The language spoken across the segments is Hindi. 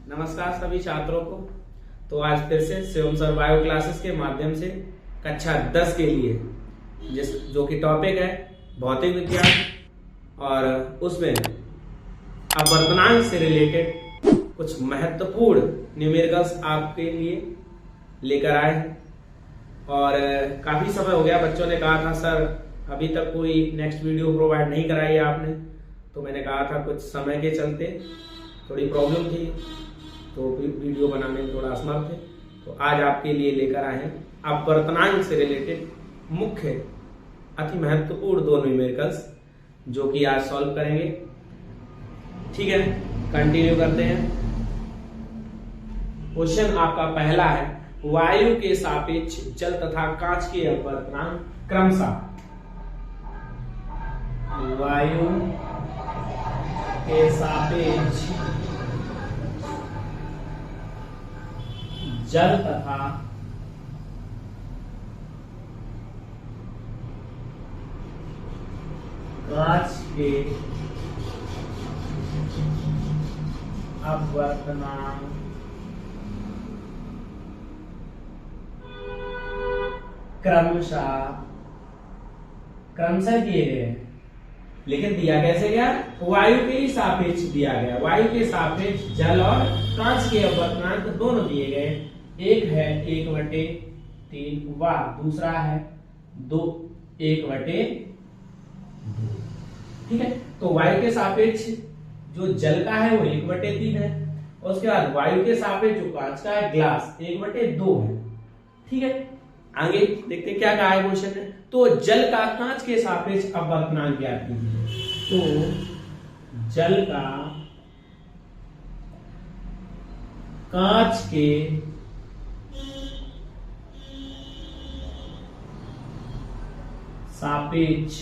नमस्कार सभी छात्रों को। तो आज फिर से शिवम सर बायो क्लासेस के माध्यम से कक्षा 10 के लिए जो कि टॉपिक है भौतिक विज्ञान, और उसमें अपवर्तनांक से रिलेटेड कुछ महत्वपूर्ण न्यूमेरिकल्स आपके लिए लेकर आए हैं। और काफी समय हो गया, बच्चों ने कहा था सर अभी तक कोई नेक्स्ट वीडियो प्रोवाइड नहीं कराई है आपने, तो मैंने कहा था कुछ समय के चलते थोड़ी प्रॉब्लम थी, तो वीडियो बनाने में थोड़ा असमर्थ थे। तो आज आपके लिए लेकर आए हैं अपवर्तनांक से रिलेटेड मुख्य अति महत्वपूर्ण दो न्यूमेरिकल्स जो कि आज सॉल्व करेंगे। ठीक है, कंटिन्यू करते हैं। क्वेश्चन आपका पहला है, वायु के सापेक्ष जल तथा कांच के अपवर्तनांक क्रमशः वायु के सापेक्ष जल तथा कांच के अपवर्तनांक क्रमशः दिए गए हैं। लेकिन दिया कैसे गया? वायु के ही सापेक्ष दिया गया। वायु के सापेक्ष जल और कांच के अपवर्तनांक दोनों दिए गए। एक है 1/3 व दूसरा है 1/2। ठीक है, तो वायु के सापेक्ष जो जल का है वो 1/3 है, और उसके बाद वायु के सापेक्ष जो कांच का है ग्लास 1/2 है। ठीक है, आगे देखते हैं क्या कहा है क्वेश्चन में। तो जल का कांच के सापेक्ष अपवर्तनांक ज्ञात कीजिए। तो जल का कांच के सापेक्ष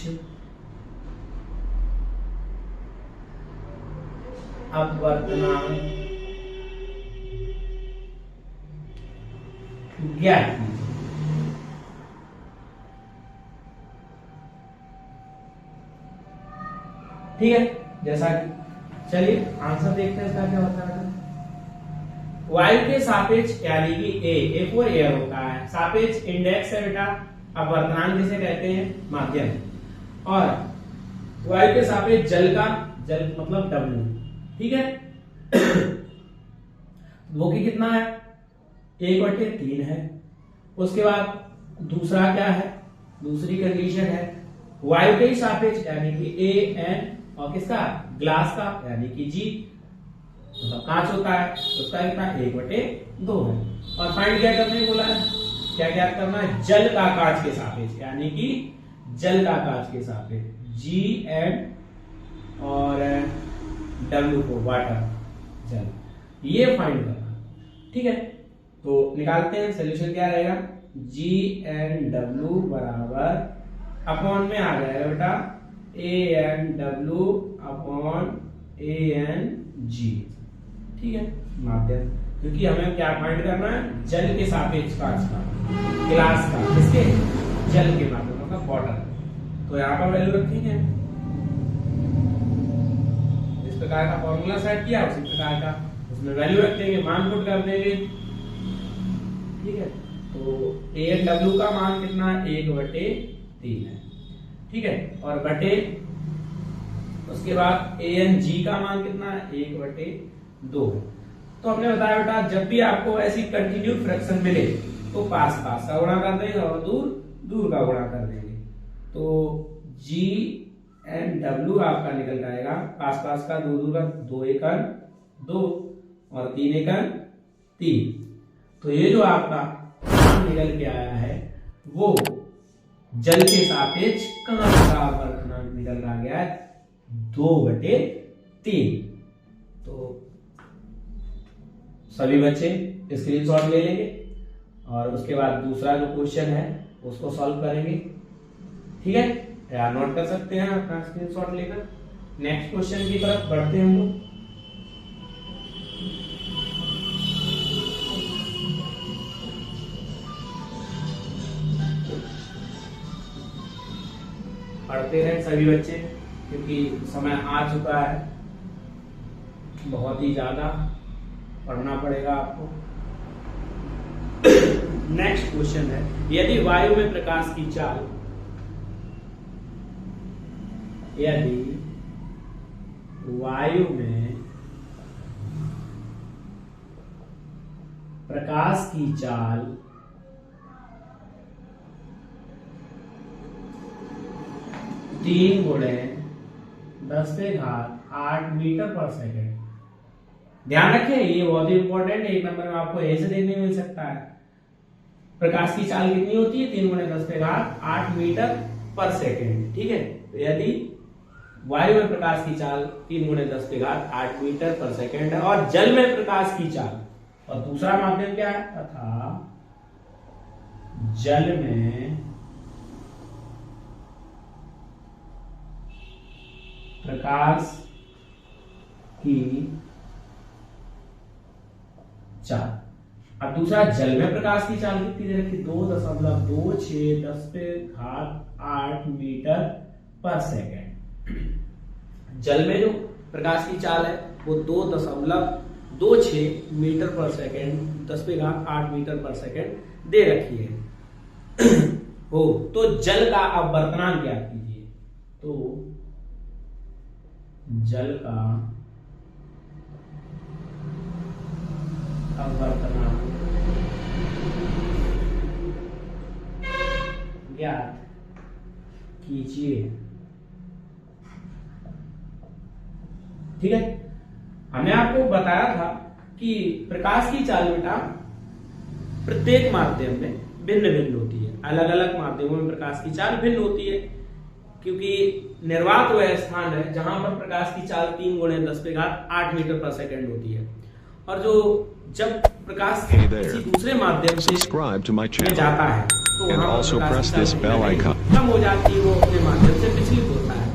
अपवर्तनांक ज्ञात कीजिए। ठीक है, जैसा कि चलिए आंसर देखते हैं इसका क्या होता है। वायु के सापेक्ष यानी कि ए फॉर एयर होता है, सापेक्ष इंडेक्स है बेटा, अपवर्तनांक जिसे कहते हैं माध्यम, और वायु के सापेक्ष जल का, जल मतलब W। ठीक है, वो की कितना है? 1/3 है। उसके बाद दूसरा क्या है? दूसरी कंडीशन है वायु के ही सापेक्ष यानी कि AN, और किसका? ग्लास का यानी कि G, मतलब कांच होता है, उसका कितना? 1/2 है। और फाइंड क्या करने को बोला है? क्या ज्ञात करना है? जल का कांच के सापेक्ष यानी कि जल का कांच के सापेक्ष GN और W को वाटर, जल, ये फाइंड करना। ठीक है, तो निकालते हैं। सोल्यूशन क्या रहेगा? GNW बराबर अपॉन में आ जाएगा बेटा ANW अपॉन ANG। ठीक है, माध्यम, क्योंकि हमें क्या फाइंड करना है? जल के सापेक्ष कांच का, ग्लास का, किसके? जल के माध्यम, मतलब वाटर। तो यहाँ पर वैल्यू रखेंगे, इस प्रकार का फॉर्मूला सेट किया, उसी प्रकार का उसमें वैल्यू रख देंगे, मान पुट कर देंगे। ठीक है, तो ANW का मान कितना? 1/3 है। ठीक है, और बटे उसके बाद ANG का मान कितना है? 1/2 है। तो हमने बताया बेटा जब भी आपको ऐसी कंटिन्यू फ्रैक्शन मिले तो पास पास का गुणा कर देंगे और दूर दूर का गुणा कर देंगे। तो GNW आपका निकल जाएगा, पास पास का, दूर दूर का, 2 एकड़ 2 और 3 एकड़ 3। तो ये जो आपका मान निकल के आया है वो जल के सापेक्ष कांच का अपवर्तनांक निकल रहा गया है 2/3। तो सभी बच्चे स्क्रीनशॉट ले लेंगे और उसके बाद दूसरा जो क्वेश्चन है उसको सॉल्व करेंगे। ठीक है, यार नोट कर सकते हैं अपना स्क्रीनशॉट लेकर। नेक्स्ट क्वेश्चन की तरफ बढ़ते हैं हम लोग। पढ़ते रहे सभी बच्चे, क्योंकि समय आ चुका है बहुत ही ज्यादा। पढ़ना पड़ेगा आपको। नेक्स्ट क्वेश्चन है, यदि वायु में प्रकाश की चाल, यदि वायु में प्रकाश की चाल 3 × 10⁸ मीटर पर सेकेंड। ध्यान रखें, ये बहुत ही इंपॉर्टेंट है, एक नंबर में आपको ऐसे देखने मिल सकता है। प्रकाश की चाल कितनी होती है? 3 × 10⁸ मीटर पर सेकेंड। ठीक है, तो यदि वायु में प्रकाश की चाल 3 × 10⁸ मीटर पर सेकेंड है और जल में प्रकाश की चाल, और दूसरा माध्यम क्या है? तथा जल में प्रकाश की चाल। अब दूसरा, जल में प्रकाश की चाल कितनी दे रखी? 2.26 10⁸ मीटर पर सेकेंड। जल में जो प्रकाश की चाल है वो 2.26 मीटर पर सेकेंड, 10⁸ मीटर पर सेकेंड दे रखी है। हो तो जल का अपवर्तनांक ज्ञात कीजिए। तो जल का अपवर्तनांक ज्ञात कीजिए। ठीक है, हमने आपको बताया था कि प्रकाश की चाल बेटा प्रत्येक माध्यम में भिन्न भिन्न होती है। अलग अलग माध्यमों में प्रकाश की चाल भिन्न होती है, क्योंकि निर्वात वह स्थान है जहां पर प्रकाश की चाल 3 × 10⁸ मीटर पर सेकेंड होती है। और जो जब प्रकाश किसी दूसरे माध्यम से जाता है तो वहां प्रकाश की चाल कम हो जाती है, वो अपने माध्यम से विचलित होता है।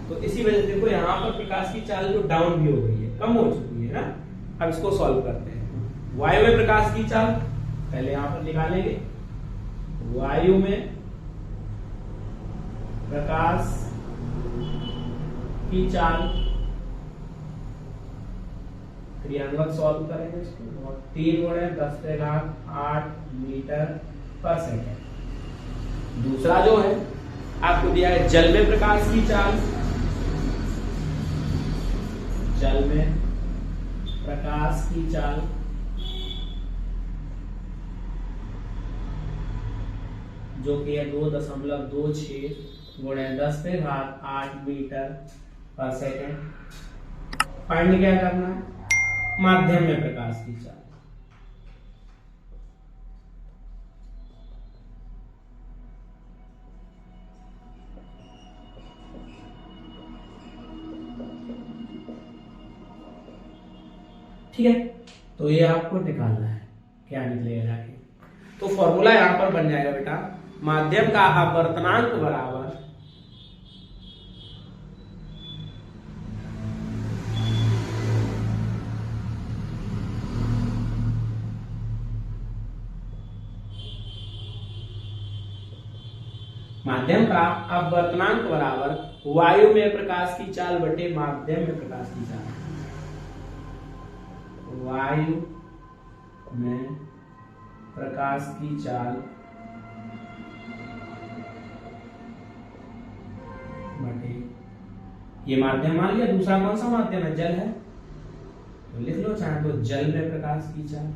तो इसी वजह से देखो यहाँ पर प्रकाश की चाल जो डाउन भी हो गई है, कम हो चुकी है ना। अब इसको सॉल्व करते हैं। वायु में प्रकाश की चाल पहले यहाँ पर निकालेंगे। वायु में प्रकाश की चाल, क्रियान्वयक सॉल्व करेंगे इसको, और 3 × 10⁸ मीटर पर सेकेंड। दूसरा जो है आपको दिया है जल में प्रकाश की चाल। जल में प्रकाश की चाल जो कि है 2.26 × 10⁸ मीटर पर सेकेंड। फाइंड क्या करना है? माध्यम में प्रकाश की चाल। ठीक है, तो ये आपको निकालना है, क्या निकलेगा जाके। तो फॉर्मूला यहां पर बन जाएगा बेटा, माध्यम का अपवर्तनांक बराबर माध्यम का अपवर्तनांक बराबर वायु में प्रकाश की चाल बटे माध्यम में प्रकाश की चाल। वायु में प्रकाश की चाल बटे, ये माध्यम मान लिया। दूसरा कौन सा माध्यम है? जल है, तो लिख लो चाहे तो जल में प्रकाश की चाल।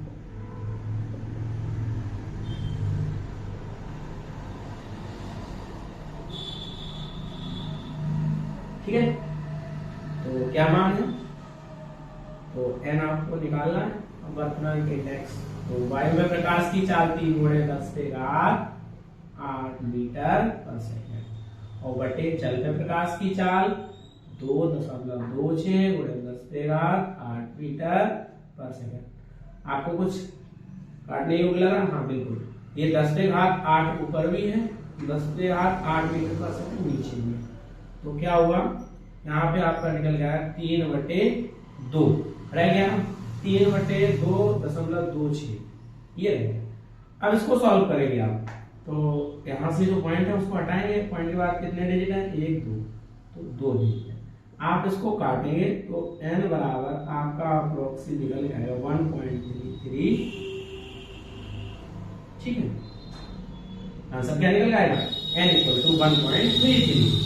ठीक है, तो क्या मान है? तो n आपको निकालना है, अपवर्तनांक इंडेक्स। तो वायु में प्रकाश की चाल 3 × 10⁸ मीटर पर सेकेंड, और बटे जल में प्रकाश की चाल 2.26 × 10⁸ मीटर पर सेकेंड। आपको कुछ काटने योग्य लगा? हाँ बिल्कुल, ये 10⁸ ऊपर भी है, 10⁸ मीटर पर सेकेंड नीचे भी। तो क्या हुआ यहाँ पे आपका निकल गया 3/2 रह गया, 3/2.26 ये रह गया। अब इसको सॉल्व करेंगे आप, तो यहाँ से जो पॉइंट है उसको हटाएंगे। पॉइंट के बाद कितने डिजिट है? 1 2, तो 2 डिजिट है। आप इसको काटेंगे तो n बराबर आपका अप्रोक्सी निकल जाएगा 1.33। ठीक है, आंसर क्या निकल जाएगा n इक्वल टू 1.33।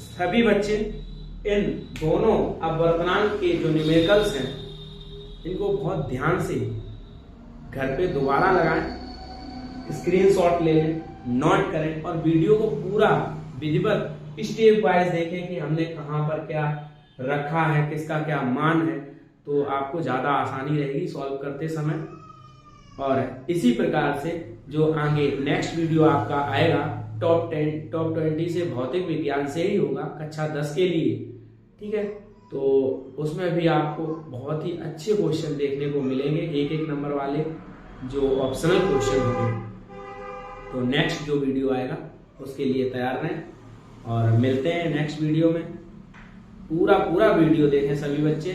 सभी बच्चे इन दोनों अपवर्तनांक के जो न्यूमेरिकल्स हैं इनको बहुत ध्यान से घर पे दोबारा लगाएं, स्क्रीनशॉट ले लें, नोट करें और वीडियो को पूरा विधिवत स्टेप वाइज देखें कि हमने कहां पर क्या रखा है, किसका क्या मान है, तो आपको ज्यादा आसानी रहेगी सॉल्व करते समय। और इसी प्रकार से जो आगे नेक्स्ट वीडियो आपका आएगा टॉप 20 से भौतिक विज्ञान से ही होगा, कक्षा 10 के लिए। ठीक है, तो उसमें भी आपको बहुत ही अच्छे क्वेश्चन देखने को मिलेंगे, एक नंबर वाले जो ऑप्शनल क्वेश्चन होंगे। तो नेक्स्ट जो वीडियो आएगा उसके लिए तैयार रहें और मिलते हैं नेक्स्ट वीडियो में। पूरा वीडियो देखें सभी बच्चे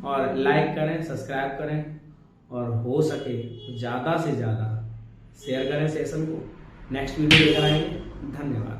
और लाइक करें, सब्सक्राइब करें और हो सके तो ज़्यादा से ज़्यादा शेयर करें सेशन को। नेक्स्ट वीडियो लेकर आएंगे। धन्यवाद।